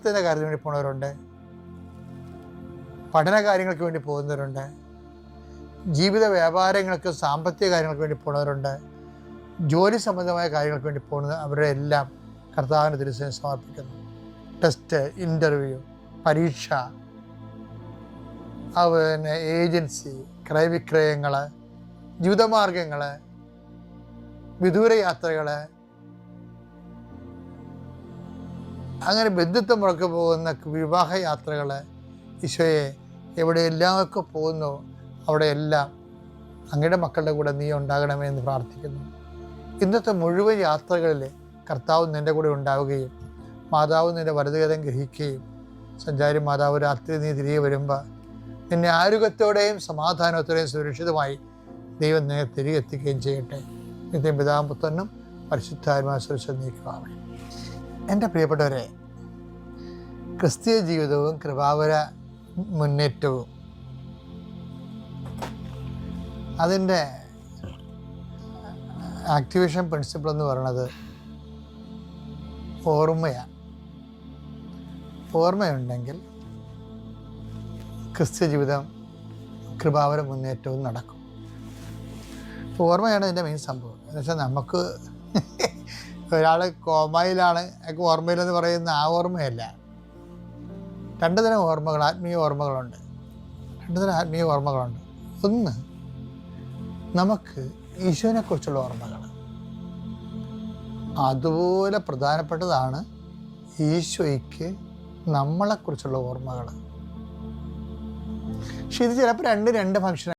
വിവാഹത്തിൻ്റെ കാര്യത്തിന് വേണ്ടി പോകുന്നവരുണ്ട്, പഠന കാര്യങ്ങൾക്ക് വേണ്ടി പോകുന്നവരുണ്ട്, ജീവിത വ്യാപാരങ്ങൾക്ക് സാമ്പത്തിക കാര്യങ്ങൾക്ക് വേണ്ടി പോകുന്നവരുണ്ട്, ജോലി സംബന്ധമായ കാര്യങ്ങൾക്ക് വേണ്ടി പോകുന്നത് അവരുടെ എല്ലാം കർത്താവിന് തിരുസേനയിൽ സമർപ്പിക്കുന്നു. ടെസ്റ്റ്, ഇൻ്റർവ്യൂ, പരീക്ഷ, അതുപോലെ ഏജൻസി, ക്രയവിക്രയങ്ങൾ, ജീവിതമാർഗങ്ങൾ, വിദൂര യാത്രകൾ, അങ്ങനെ ബന്ധുത്വം മുടക്കി പോകുന്ന വിവാഹ യാത്രകൾ, ഈശോയെ എവിടെയെല്ലാമൊക്കെ പോകുന്നു അവിടെയെല്ലാം അങ്ങയുടെ മക്കളുടെ കൂടെ നീ ഉണ്ടാകണമേ എന്ന് പ്രാർത്ഥിക്കുന്നു. ഇന്നത്തെ മുഴുവൻ യാത്രകളിൽ കർത്താവ് നിൻ്റെ കൂടെ ഉണ്ടാവുകയും മാതാവ് നിൻ്റെ വലതുകരം ഗ്രഹിക്കുകയും സഞ്ചാരി മാതാവ് രാത്രി നീ തിരികെ വരുമ്പോൾ നിന്നെ ആരോഗ്യത്തോടെയും സമാധാനത്തോടെയും സുരക്ഷിതമായി ദൈവം നിന്നെ തിരികെ എത്തിക്കുകയും ചെയ്യട്ടെ. നിത്യം പിതാവും പുത്രനും പരിശുദ്ധാത്മാവുമായ സുരക്ഷ നീക്കുവാമേ. എൻ്റെ പ്രിയപ്പെട്ടവരെ, ക്രിസ്തീയ ജീവിതവും കൃപാവര മുന്നേറ്റവും അതിൻ്റെ ആക്ടിവേഷൻ പ്രിൻസിപ്പിൾ എന്ന് പറയുന്നത് ഓർമ്മയാണ്. ഓർമ്മയുണ്ടെങ്കിൽ ക്രിസ്ത്യ ജീവിതം കൃപാവര മുന്നേറ്റവും നടക്കും. ഓർമ്മയാണ് ഇതിൻ്റെ മെയിൻ സംഭവം. എന്നുവെച്ചാൽ നമുക്ക് ഒരാൾ കോമയിലാണ്, അയാൾക്ക് ഓർമ്മയിലെന്ന് പറയുന്ന ആ ഓർമ്മയല്ല. രണ്ട് തരം ഓർമ്മകൾ, ആത്മീയ ഓർമ്മകളുണ്ട്. രണ്ട് തരം ആത്മീയ ഓർമ്മകളുണ്ട്. ഒന്ന്, നമുക്ക് ഈശോനെക്കുറിച്ചുള്ള ഓർമ്മകൾ. അതുപോലെ പ്രധാനപ്പെട്ടതാണ് ഈശോയ്ക്ക് നമ്മളെക്കുറിച്ചുള്ള ഓർമ്മകൾ. പക്ഷെ ഇത് ചിലപ്പോൾ രണ്ട് ഫംഗ്ഷൻ